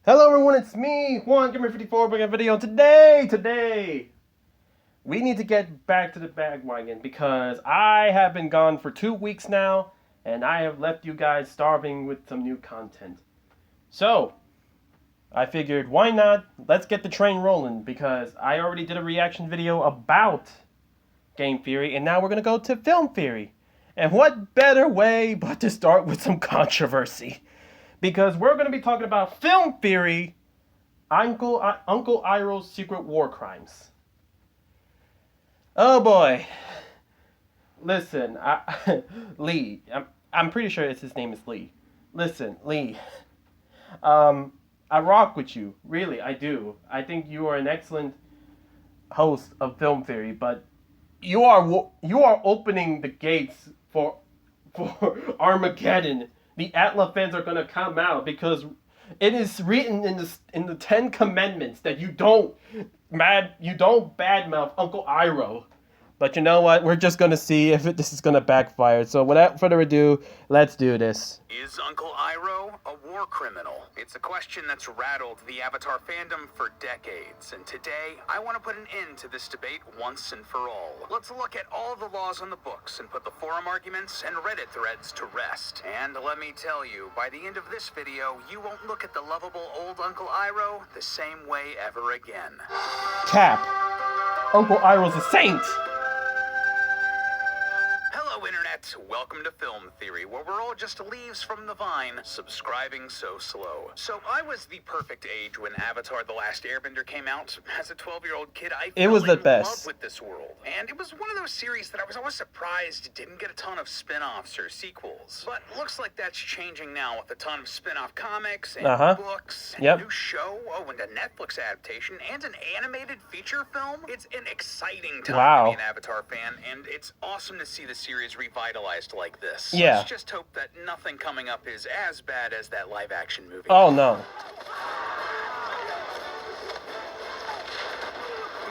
Hello everyone, it's me, Juan Gamer54, bringing a video today. We need to get back to the bandwagon because I have been gone for 2 weeks now, and I have left you guys starving with some new content. So, I figured, why not? Let's get the train rolling, because I already did a reaction video about game theory, and now we're going to go to film theory. And what better way but to start with some controversy? Because we're going to be talking about film theory, Uncle Iroh's secret war crimes. Oh boy. Listen, Lee. I'm pretty sure his name is Lee. Listen, Lee. I rock with you. Really, I do. I think you are an excellent host of film theory, but you are opening the gates for Armageddon. The Atla fans are gonna come out because it is written in the Ten Commandments that you don't badmouth Uncle Iroh. But you know what? We're just gonna see if this is gonna backfire. So without further ado, let's do this. Is Uncle Iroh a war criminal? It's a question that's rattled the Avatar fandom for decades, and today I want to put an end to this debate once and for all. Let's look at all the laws on the books and put the forum arguments and Reddit threads to rest. And let me tell you, by the end of this video, you won't look at the lovable old Uncle Iroh the same way ever again. Cap. Uncle Iroh's a saint. Hello, Internet. Welcome to Film Theory, where we're all just leaves from the vine, subscribing so slow. So I was the perfect age when Avatar: The Last Airbender came out. As a 12-year-old kid, I fell in love with this world. And it was one of those series that I was always surprised didn't get a ton of spin-offs or sequels. But looks like that's changing now with a ton of spin-off comics and books and a new show, and a Netflix adaptation and an animated feature film. It's an exciting time to be an Avatar fan, and it's awesome to see the series revitalized like this. Yeah. Let's just hope that nothing coming up is as bad as that live-action movie. Oh no.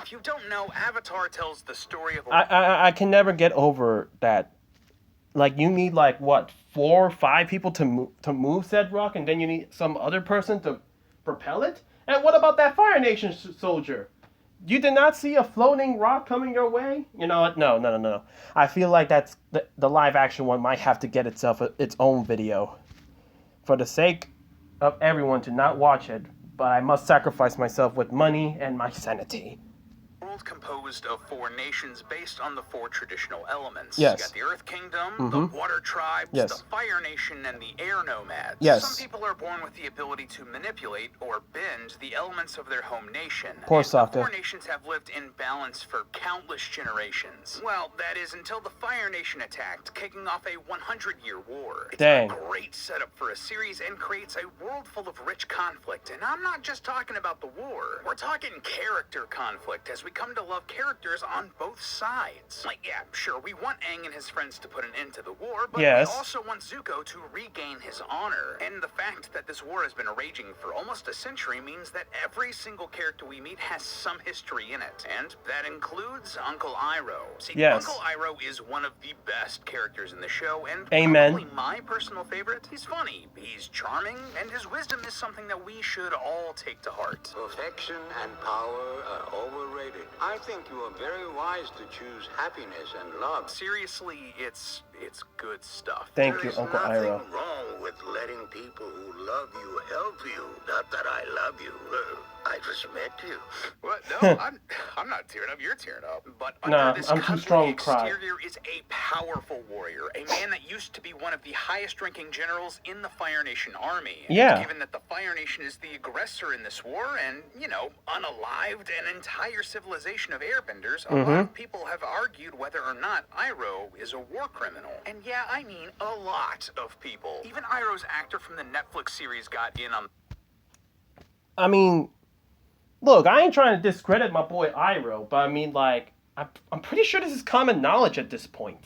If you don't know, Avatar tells the story of I can never get over that. Like, you need, like, what, 4 or 5 people to move said rock, and then you need some other person to propel it? And what about that Fire Nation soldier? You did not see a floating rock coming your way? You know what? No. I feel like that's the live action one might have to get itself its own video. For the sake of everyone to not watch it, but I must sacrifice myself with money and my sanity. World composed of 4 nations based on the 4 traditional elements. Yes. You got the Earth Kingdom, the Water Tribes, the Fire Nation, and the Air Nomads. Yes. Some people are born with the ability to manipulate or bend the elements of their home nation. Poor Sokka. The 4 nations have lived in balance for countless generations. Well, that is until the Fire Nation attacked, kicking off a 100-year war. It's a great setup for a series and creates a world full of rich conflict. And I'm not just talking about the war. We're talking character conflict as we come to love characters on both sides. Like, yeah, sure, we want Aang and his friends to put an end to the war, but we also want Zuko to regain his honor. And the fact that this war has been raging for almost a century means that every single character we meet has some history in it. And that includes Uncle Iroh. See, Uncle Iroh is one of the best characters in the show, and probably my personal favorite. He's funny, he's charming, and his wisdom is something that we should all take to heart. Perfection and power are overrated. I think you are very wise to choose happiness and love. Seriously, it's good stuff. Thank you, Uncle Iroh. There's nothing wrong with letting people who love you help you. Not that I love you. I just met you. What? No, I'm not tearing up. You're tearing up. But under this I'm too strong to cry. exterior is a powerful warrior, a man that used to be one of the highest-ranking generals in the Fire Nation army. Yeah. Given that the Fire Nation is the aggressor in this war and, you know, unalived an entire civilization of airbenders, a lot of people have argued whether or not Iroh is a war criminal. And yeah, I mean a lot of people. Even Iroh's actor from the Netflix series got in on... I mean, look, I ain't trying to discredit my boy Iroh, but I mean, like, I'm pretty sure this is common knowledge at this point.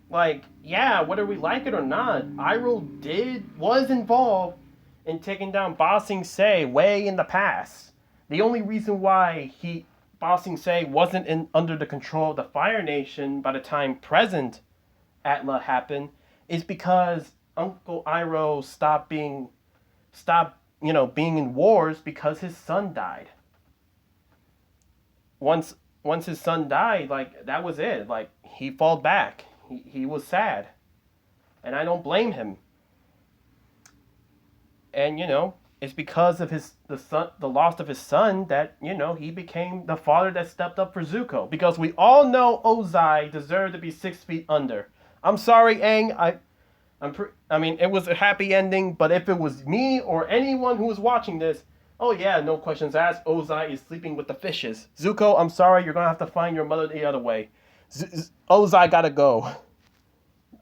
Like, yeah, whether we like it or not, Iroh was involved in taking down Ba Sing Se way in the past. The only reason why Ba Sing Se wasn't under the control of the Fire Nation by the time present Atla happened is because Uncle Iroh stopped being in wars because his son died. Once his son died, like, that was it. Like, he fought back. He was sad. And I don't blame him. And, it's because of the loss of his son that, he became the father that stepped up for Zuko. Because we all know Ozai deserved to be 6 feet under. I'm sorry, Aang. I mean, it was a happy ending, but if it was me or anyone who was watching this, oh yeah, no questions asked, Ozai is sleeping with the fishes. Zuko, I'm sorry, you're gonna have to find your mother the other way. Ozai gotta go.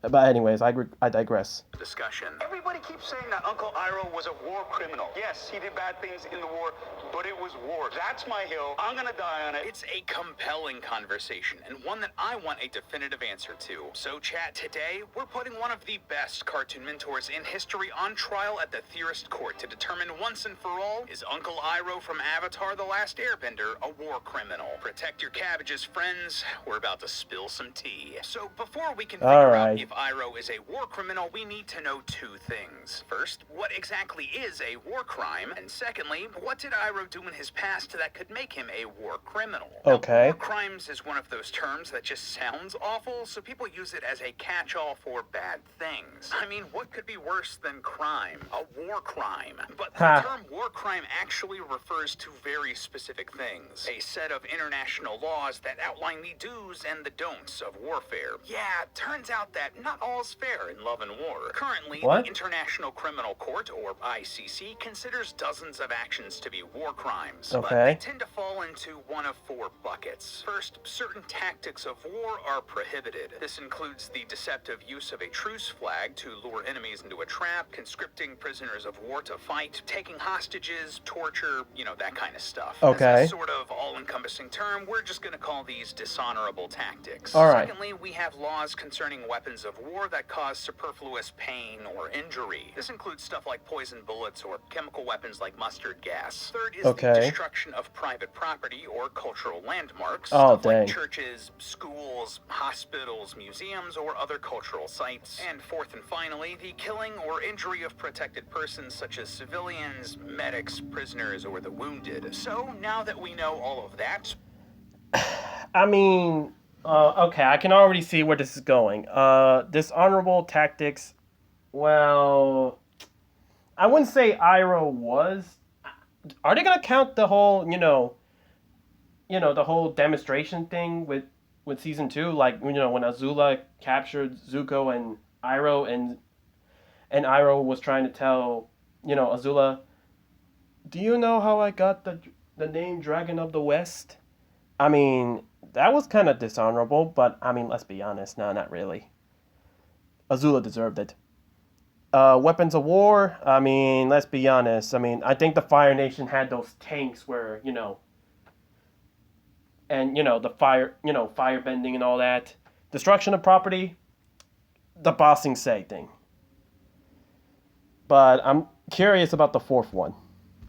But anyways, I digress. Discussion. Everybody keeps saying that Uncle Iroh was a war criminal. Yes, he did bad things in the war, but it was war. That's my hill. I'm gonna die on it. It's a compelling conversation, and one that I want a definitive answer to. So, chat, today, we're putting one of the best cartoon mentors in history on trial at the Theorist Court to determine once and for all, is Uncle Iroh from Avatar: The Last Airbender a war criminal? Protect your cabbages, friends. We're about to spill some tea. So, before we can figure out if Iroh is a war criminal, we need to know 2 things. First, what exactly is a war crime? And secondly, what did Iroh do in his past that could make him a war criminal? Okay. Now, war crimes is one of those terms that just sounds awful, so people use it as a catch-all for bad things. I mean, what could be worse than crime? A war crime. But the term war crime actually refers to very specific things. A set of international laws that outline the do's and the don'ts of warfare. Yeah, turns out that not all's fair in love and war. Currently, the International Criminal Court, or ICC, considers dozens of actions to be war crimes. Okay. But they tend to fall into one of 4 buckets. First, certain tactics of war are prohibited. This includes the deceptive use of a truce flag to lure enemies into a trap, conscripting prisoners of war to fight, taking hostages, torture, that kind of stuff. Okay. As a sort of all-encompassing term, we're just going to call these dishonorable tactics. All right. Secondly, we have laws concerning weapons of war that cause superfluous pain or injury. This includes stuff like poison bullets or chemical weapons like mustard gas. Third is the destruction of private property or cultural landmarks. Stuff like churches, schools, hospitals, museums, or other cultural sites. And fourth and finally, the killing or injury of protected persons such as civilians, medics, prisoners, or the wounded. So now that we know all of that... I mean... okay, I can already see where this is going. Dishonorable tactics. Well, I wouldn't say Iroh was. Are they gonna count the whole, the whole demonstration thing with season 2? Like, when Azula captured Zuko and Iroh, and Iroh was trying to tell, Azula, do you know how I got the name Dragon of the West? I mean, that was kind of dishonorable, but, I mean, let's be honest. No, not really. Azula deserved it. Weapons of war, I mean, let's be honest. I mean, I think the Fire Nation had those tanks where, and, the fire bending and all that. Destruction of property, the Ba Sing Se thing. But I'm curious about the 4th one.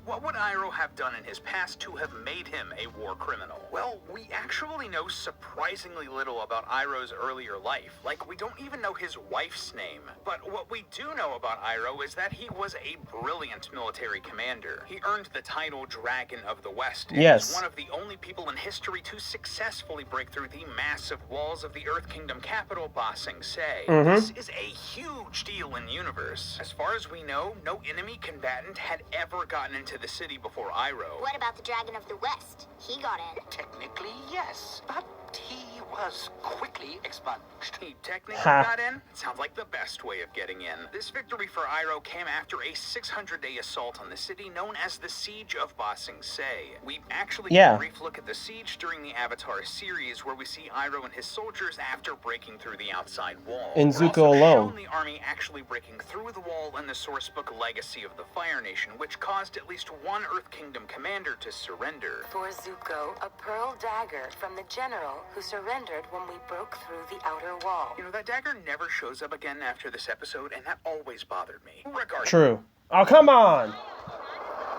What would Iroh have done in his past to have made him a war criminal? Well, we actually know surprisingly little about Iroh's earlier life. Like, we don't even know his wife's name. But what we do know about Iroh is that he was a brilliant military commander. He earned the title Dragon of the West and is one of the only people in history to successfully break through the massive walls of the Earth Kingdom capital, Ba Sing Se. This is a huge deal in the universe. As far as we know, no enemy combatant had ever gotten into the city before Iroh. What about the Dragon of the West? He got in. Technically, yes, but he was quickly expunged. He technically got in? Sounds like the best way of getting in. This victory for Iroh came after a 600-day assault on the city known as the Siege of Ba Sing Se. We actually get a brief look at the siege during the Avatar series, where we see Iroh and his soldiers after breaking through the outside wall. In Zuko alone. Shown the army actually breaking through the wall in the source book Legacy of the Fire Nation, which caused at least one Earth Kingdom commander to surrender. For Zuko, a pearl dagger from the general who surrendered when we broke through the outer wall. That dagger never shows up again after this episode, and that always bothered me. Regardless. True. Oh, come on!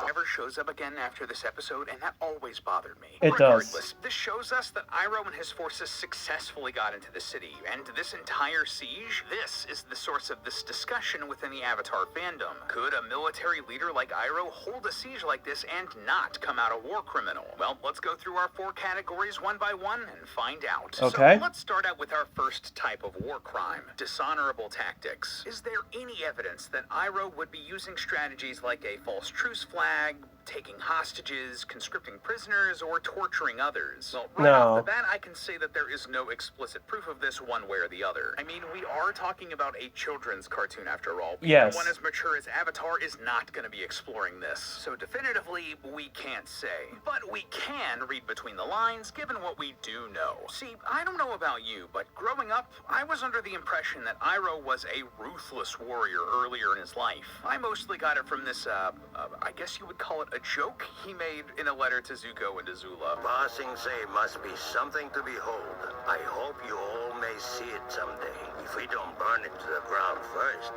Never shows up again after this episode, and that always bothered me. It does. Regardless, this shows us that Iroh and his forces successfully got into the city, and this entire siege, this is the source of this discussion within the Avatar fandom. Could a military leader like Iroh hold a siege like this and not come out a war criminal? Well, let's go through our 4 categories one by one and find out. Okay. So let's start out with our first type of war crime, dishonorable tactics. Is there any evidence that Iroh would be using strategies like a false truce flag, taking hostages, conscripting prisoners, or torturing others? Well, right off the bat, I can say that there is no explicit proof of this one way or the other. I mean, we are talking about a children's cartoon after all. Yes. One as mature as Avatar is not going to be exploring this. So definitively, we can't say. But we can read between the lines, given what we do know. See, I don't know about you, but growing up, I was under the impression that Iroh was a ruthless warrior earlier in his life. I mostly got it from this, I guess you would call it a joke he made in a letter to Zuko and Azula. Ba Sing Se must be something to behold. I hope you all may see it someday. If we don't burn it to the ground first.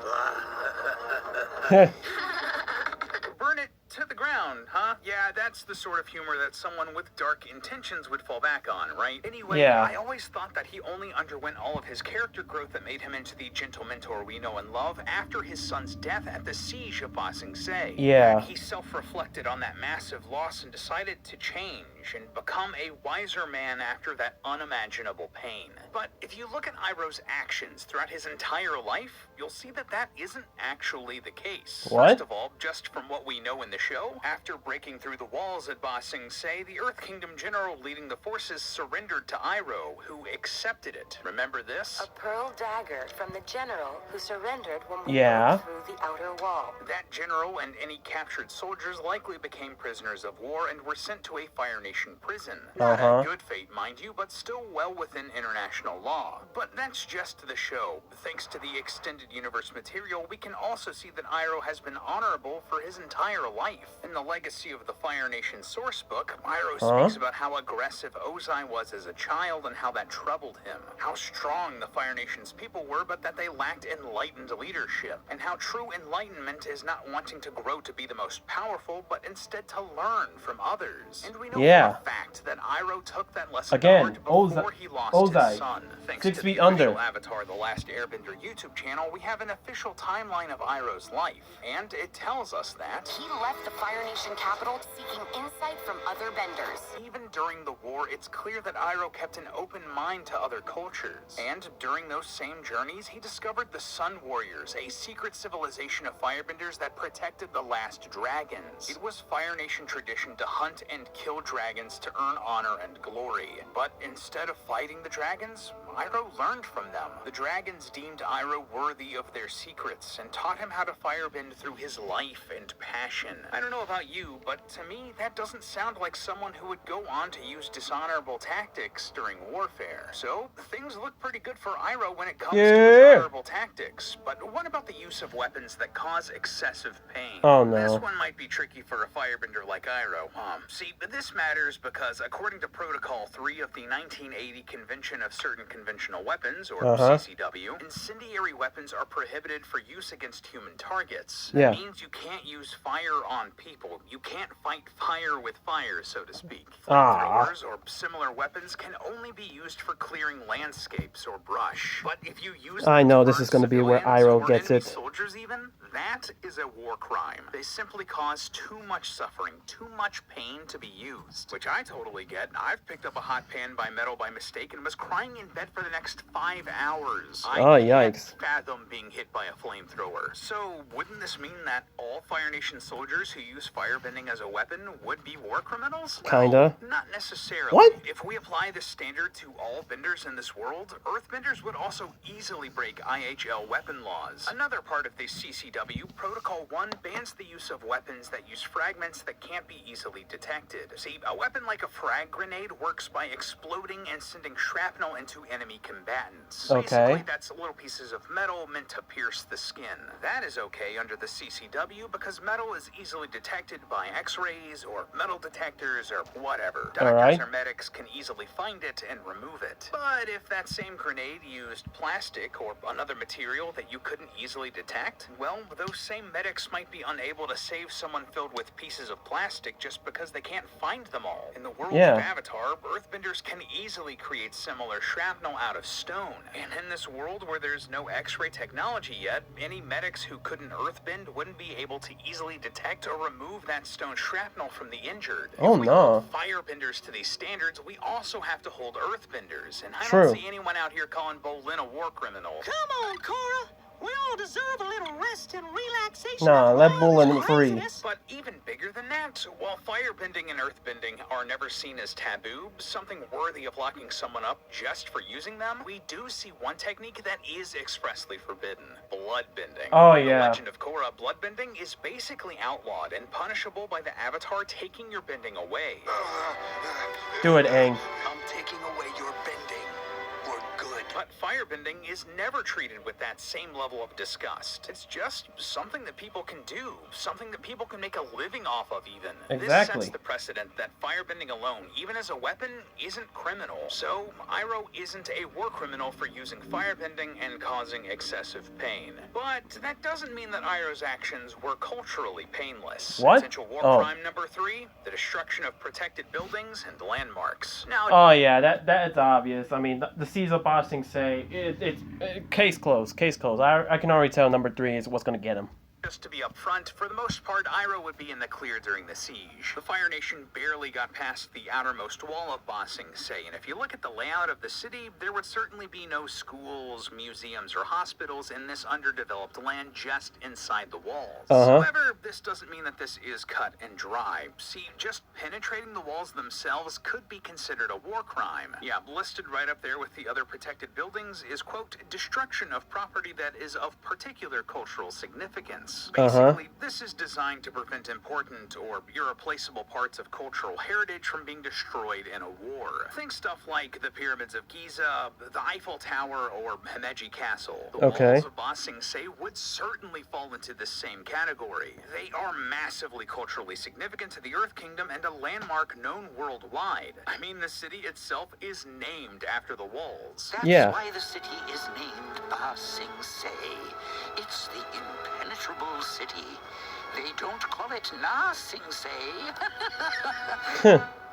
Burn it to the ground, huh? Yeah, that's the sort of humor that someone with dark intentions would fall back on, right? Anyway, Yeah. I always thought that he only underwent all of his character growth that made him into the gentle mentor we know and love after his son's death at the siege of Ba Sing Se. Yeah. He self-reflected on that massive loss and decided to change and become a wiser man after that unimaginable pain. But if you look at Iroh's actions throughout his entire life, you'll see that that isn't actually the case. What? First of all, just from what we know in the show, after breaking through the walls at Ba Sing Se, the Earth Kingdom general leading the forces surrendered to Iroh, who accepted it. Remember this? A pearl dagger from the general who surrendered when we Yeah. broke through the outer wall. That general and any captured soldiers likely became prisoners of war and were sent to a Fire Nation prison. Not a good fate, mind you, but still well within international law. But that's just the show. Thanks to the extended universe material, we can also see that Iroh has been honorable for his entire life. In the Legacy of the Fire Nation source book, Iroh speaks about how aggressive Ozai was as a child and how that troubled him. How strong the Fire Nation's people were, but that they lacked enlightened leadership. And how true enlightenment is not wanting to grow to be the most powerful, but instead to learn from others. And we know for a fact that Iroh took that lesson Again, hard before he lost his son. Thanks 6 to feet the under. official Avatar: The Last Airbender YouTube channel, we have an official timeline of Iroh's life, and it tells us that He left the Fire Nation capital seeking insight from other benders. even during the war, it's clear that Iroh kept an open mind to other cultures. And during those same journeys, he discovered the Sun Warriors, a secret civilization of firebenders that protected the last dragons. It was Fire Nation tradition to hunt and kill dragons to earn honor and glory. But instead of fighting the dragons, Iroh learned from them. The dragons deemed Iroh worthy of their secrets and taught him how to firebend through his life and passion. I don't know about you, but to me, that doesn't sound like someone who would go on to use dishonorable tactics during warfare. So, things look pretty good for Iroh when it comes to dishonorable tactics. But what about the use of weapons that cause excessive pain? Oh, no. This one might be tricky for a firebender like Iroh. See, this matters because according to Protocol 3 of the 1980 Convention of Certain Conventional Weapons, or CCW, incendiary weapons are prohibited for use against human targets. Yeah. That means you can't use fire on people. You can't fight fire with fire, so to speak. Flamethrowers or similar weapons can only be used for clearing landscapes or brush. But if you use I them know to this burn is going to be where civilians Iroh or gets enemy it. soldiers even, that is a war crime. They simply cause too much suffering, too much pain to be used. Which I totally get. I've picked up a hot pan by metal by mistake and was crying in bed for the next 5 hours. I can't yikes. fathom being hit by a flamethrower. So, wouldn't this mean that all Fire Nation soldiers who use firebending as a weapon would be war criminals? Kinda. Well, not necessarily. What? If we apply this standard to all benders in this world, Earthbenders would also easily break IHL weapon laws. Another part of the CCW, Protocol 1, bans the use of weapons that use fragments that can't be easily detected. See, a weapon like a frag grenade works by exploding and sending shrapnel into enemy enemy combatants. Okay. Basically, that's little pieces of metal meant to pierce the skin. That is okay under the CCW because metal is easily detected by X-rays or metal detectors or whatever. Doctors or medics can easily find it and remove it. But if that same grenade used plastic or another material that you couldn't easily detect, well, those same medics might be unable to save someone filled with pieces of plastic just because they can't find them all. In the world of Avatar, earthbenders can easily create similar shrapnel out of stone. And in this world where there's no X-ray technology yet, any medics who couldn't earthbend wouldn't be able to easily detect or remove that stone shrapnel from the injured. Oh, if we no. hold firebenders to these standards, we also have to hold earthbenders. And I don't see anyone out here calling Bolin a war criminal. Come on, Cora. We all deserve a little rest and relaxation. Nah, let Bolin free. But even bigger than that, while firebending and earthbending are never seen as taboo, something worthy of locking someone up just for using them, we do see one technique that is expressly forbidden: bloodbending. Oh, In yeah. The Legend of Korra, bloodbending is basically outlawed and punishable by the Avatar taking your bending away. Do it, Aang. I'm taking away your bending. We're good. But firebending is never treated with that same level of disgust. It's just something that people can do, something that people can make a living off of even. Exactly. This sets the precedent that firebending alone, even as a weapon, isn't criminal. So, Iroh isn't a war criminal for using firebending and causing excessive pain. But that doesn't mean that Iroh's actions were culturally painless. What? Essential war crime number 3, the destruction of protected buildings and landmarks. Now, Oh yeah, that's obvious. I mean, the Caesar bossing say it's case closed. Case closed. I can already tell number 3 is what's gonna get him. just to be upfront, for the most part, Iroh would be in the clear during the siege. The Fire Nation barely got past the outermost wall of Ba Sing Se, and if you look at the layout of the city, there would certainly be no schools, museums, or hospitals in this underdeveloped land just inside the walls. However, this doesn't mean that this is cut and dry. See, just penetrating the walls themselves could be considered a war crime. Yeah, listed right up there with the other protected buildings is, quote, destruction of property that is of particular cultural significance. Basically, this is designed to prevent important or irreplaceable parts of cultural heritage from being destroyed in a war. Think stuff like the pyramids of Giza, the Eiffel Tower, or Himeji Castle. The walls of Ba Sing Se would certainly fall into the same category. They are massively culturally significant to the Earth Kingdom and a landmark known worldwide. I mean, the city itself is named after the walls. That's why the city is named Ba Sing Se. It's the impenetrable city. They don't call it Na Sing Se.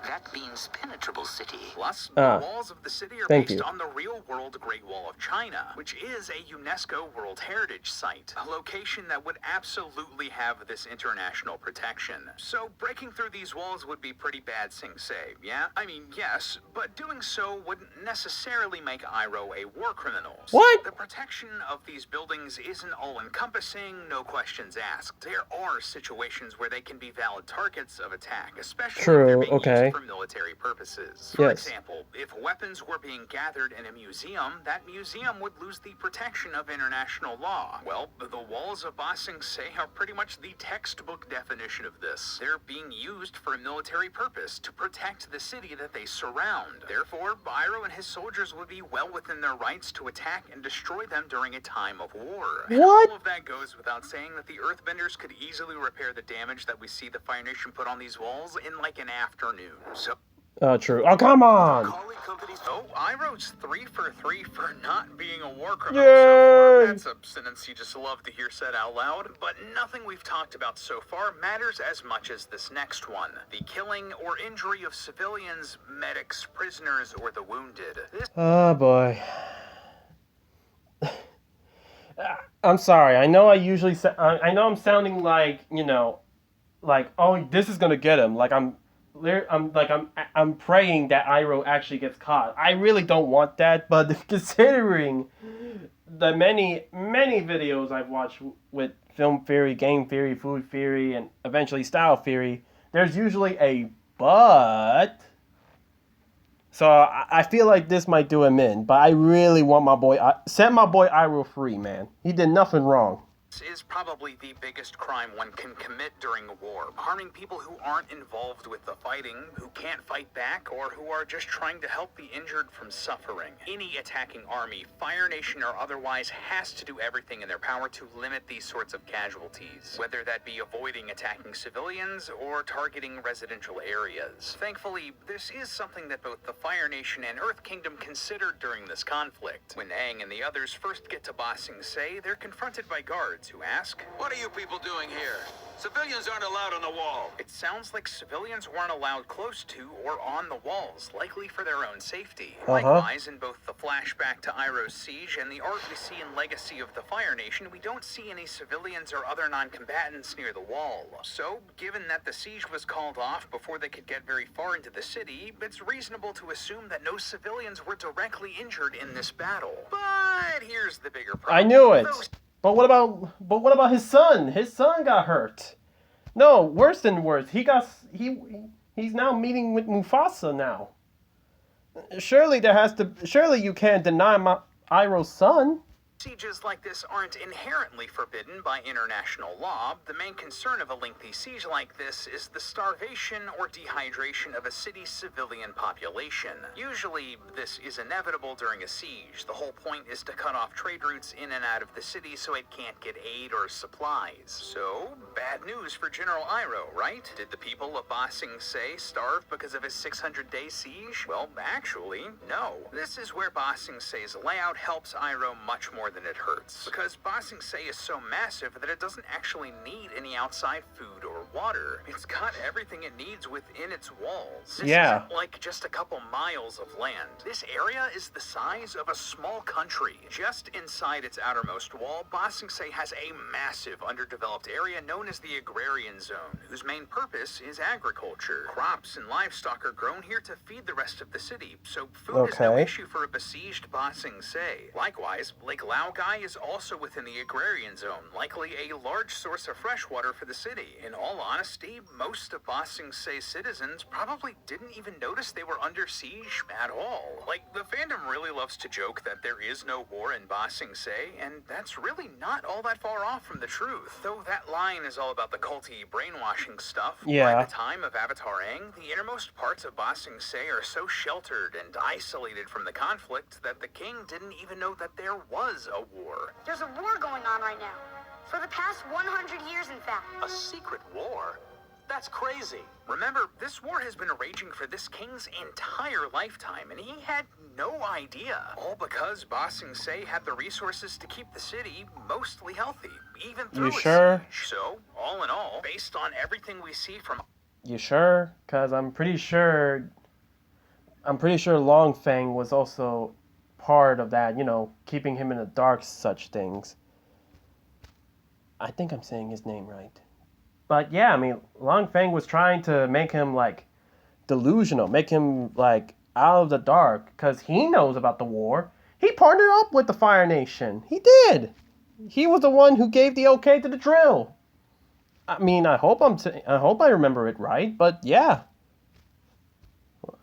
That means penetrable city. Plus, the walls of the city are based on the real-world Great Wall of China, which is a UNESCO World Heritage Site, a location that would absolutely have this international protection. So, breaking through these walls would be pretty bad, Sing Se, yeah? I mean, yes, but doing so wouldn't necessarily make Iroh a war criminal. What? The protection of these buildings isn't all-encompassing, no questions asked. There are situations where they can be valid targets of attack, especially if they're being used for military purposes. For example, if weapons were being gathered in a museum, that museum would lose the protection of international law. Well, the walls of Ba Sing Se are pretty much the textbook definition of this. They're being used for a military purpose to protect the city that they surround. Therefore, Iroh and his soldiers would be well within their rights to attack and destroy them during a time of war. And all of that goes without saying that the Earthbenders could easily repair the damage that we see the Fire Nation put on these walls in like an afternoon. So true. Oh, come on! Oh, Iroh's 3 for 3 for not being a war criminal so far. That's a sentence you just love to hear said out loud. But nothing we've talked about so far matters as much as this next one. The killing or injury of civilians, medics, prisoners, or the wounded. Oh, boy. I'm sorry. I know I usually I know I'm sounding like, you know, like, oh, this is gonna get him. Like I'm praying that Iroh actually gets caught. I really don't want that, but considering the many videos I've watched with film theory, game theory, food theory, and eventually style theory, there's usually a but. So I feel like this might do him in, but I really want my boy, set my boy Iroh free, man. He did nothing wrong. This is probably the biggest crime one can commit during a war. Harming people who aren't involved with the fighting, who can't fight back, or who are just trying to help the injured from suffering. Any attacking army, Fire Nation or otherwise, has to do everything in their power to limit these sorts of casualties, whether that be avoiding attacking civilians or targeting residential areas. Thankfully, this is something that both the Fire Nation and Earth Kingdom considered during this conflict. When Aang and the others first get to Ba Sing Se, they're confronted by guards who ask, What are you people doing here? Civilians aren't allowed on the wall. it sounds like civilians weren't allowed close to or on the walls, likely for their own safety. Likewise, in both the flashback to Iroh's siege and the art we see in Legacy of the Fire Nation, we don't see any civilians or other non-combatants near the wall. So, given that the siege was called off before they could get very far into the city, it's reasonable to assume that no civilians were directly injured in this battle. But here's the bigger problem. I knew it. But what about his son? His son got hurt. No, worse than worse. He's now meeting with Mufasa now. Surely you can't deny Iroh's son. Sieges like this aren't inherently forbidden by international law. The main concern of a lengthy siege like this is the starvation or dehydration of a city's civilian population. Usually, this is inevitable during a siege. The whole point is to cut off trade routes in and out of the city so it can't get aid or supplies. So, bad news for General Iroh, right? Did the people of Ba Sing Se starve because of his 600-day siege? Well, actually, no. This is where Ba Sing Se's layout helps Iroh much more than it hurts. Because Ba Sing Se is so massive that it doesn't actually need any outside food or water. It's got everything it needs within its walls. This isn't like just a couple miles of land. This area is the size of a small country. Just inside its outermost wall, Ba Sing Se has a massive underdeveloped area known as the Agrarian Zone, whose main purpose is agriculture. Crops and livestock are grown here to feed the rest of the city, so food is no issue for a besieged Ba Sing Se. Likewise, Lake Laogai is also within the Agrarian Zone, likely a large source of fresh water for the city. In all honesty, most of Ba Sing Se's citizens probably didn't even notice they were under siege at all. Like, the fandom really loves to joke that there is no war in Ba Sing Se, and that's really not all that far off from the truth. Though that line is all about the culty brainwashing stuff, by the time of Avatar Aang, the innermost parts of Ba Sing Se are so sheltered and isolated from the conflict that the king didn't even know that there was a war. There's a war going on right now. For the past 100 years, in fact. A secret war? That's crazy. Remember, this war has been raging for this king's entire lifetime, and he had no idea. All because Ba Sing Se had the resources to keep the city mostly healthy, even through a siege. So, all in all, based on everything we see from... You sure? Because I'm pretty sure Long Feng was also part of that, keeping him in the dark, such things. I think I'm saying his name right. But yeah, I mean, Long Feng was trying to make him, delusional, make him, out of the dark, because he knows about the war. He partnered up with the Fire Nation. He did. He was the one who gave the okay to the drill. I mean, I hope I remember it right, but yeah.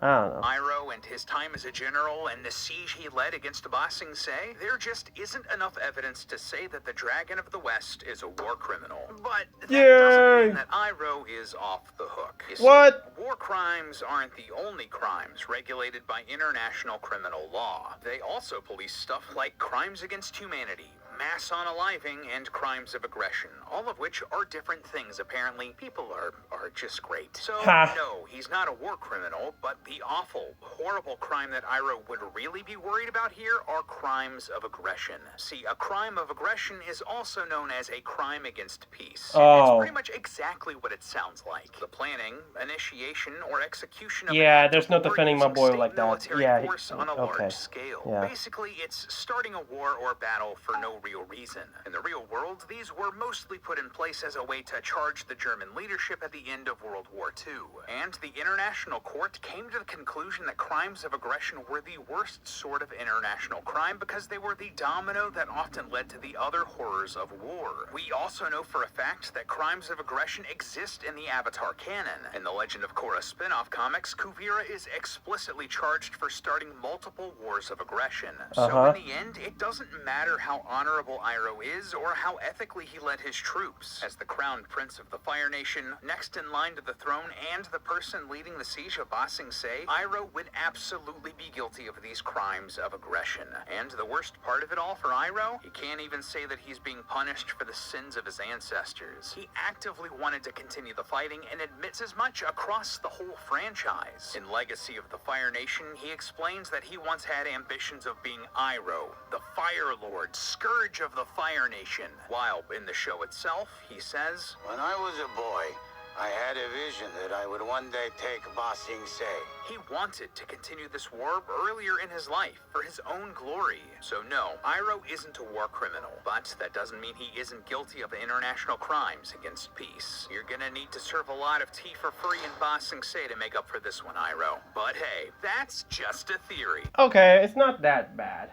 I don't know. Iroh and his time as a general and the siege he led against Ba Sing Se, there just isn't enough evidence to say that the Dragon of the West is a war criminal. But that doesn't mean that Iroh is off the hook. You see, war crimes aren't the only crimes regulated by international criminal law. They also police stuff like crimes against humanity, mass unaliving, and crimes of aggression, all of which are different things, apparently. People are just great. So, no, he's not a war criminal, but the awful, horrible crime that Iroh would really be worried about here are crimes of aggression. See, a crime of aggression is also known as a crime against peace. It's pretty much exactly what it sounds like. The planning, initiation, or execution of there's no defending my boy like that. Force on a large scale. Basically, it's starting a war or battle for no real reason. In the real world, these were mostly put in place as a way to charge the German leadership at the end of World War II. And the International Court came to the conclusion that crimes of aggression were the worst sort of international crime because they were the domino that often led to the other horrors of war. We also know for a fact that crimes of aggression exist in the Avatar canon. In the Legend of Korra spin-off comics, Kuvira is explicitly charged for starting multiple wars of aggression. So in the end, it doesn't matter how honorable terrible Iroh is or how ethically he led his troops. As the crowned prince of the Fire Nation, next in line to the throne and the person leading the siege of Ba Sing Se, Iroh would absolutely be guilty of these crimes of aggression. And the worst part of it all for Iroh, he can't even say that he's being punished for the sins of his ancestors. He actively wanted to continue the fighting and admits as much across the whole franchise. In Legacy of the Fire Nation, he explains that he once had ambitions of being Iroh, the Fire Lord, Scourge of the Fire Nation. While in the show itself, he says, When I was a boy, I had a vision that I would one day take Ba Sing Se. he wanted to continue this war earlier in his life for his own glory. So no, Iroh isn't a war criminal, but that doesn't mean he isn't guilty of international crimes against peace. You're gonna need to serve a lot of tea for free in Ba Sing Se to make up for this one, Iroh. But hey, that's just a theory. Okay, it's not that bad.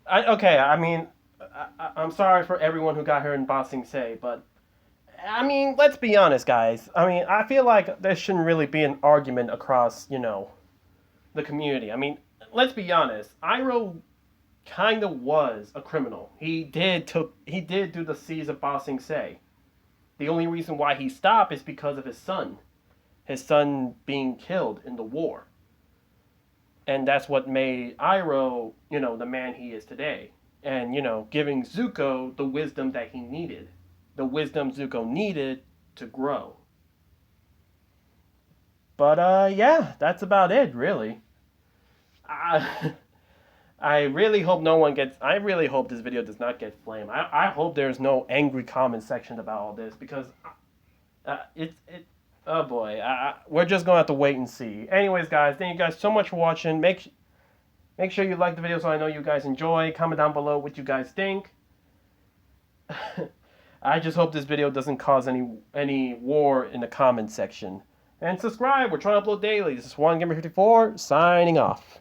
I'm sorry for everyone who got hurt in Ba Sing Se, but I mean, let's be honest, guys. I mean, I feel like there shouldn't really be an argument across, the community. I mean, let's be honest. Iroh kind of was a criminal. He did do the siege of Ba Sing Se. The only reason why he stopped is because of his son. His son being killed in the war. And that's what made Iroh, the man he is today. And, giving Zuko the wisdom that he needed. The wisdom Zuko needed to grow. But, yeah, that's about it, really. I really hope I really hope this video does not get flamed. I hope there's no angry comment section about all this, because oh boy, we're just gonna have to wait and see. Anyways, guys, thank you guys so much for watching. Make sure you like the video so I know you guys enjoy. Comment down below what you guys think. I just hope this video doesn't cause any war in the comment section. And subscribe. We're trying to upload daily. This is Gamer 54 signing off.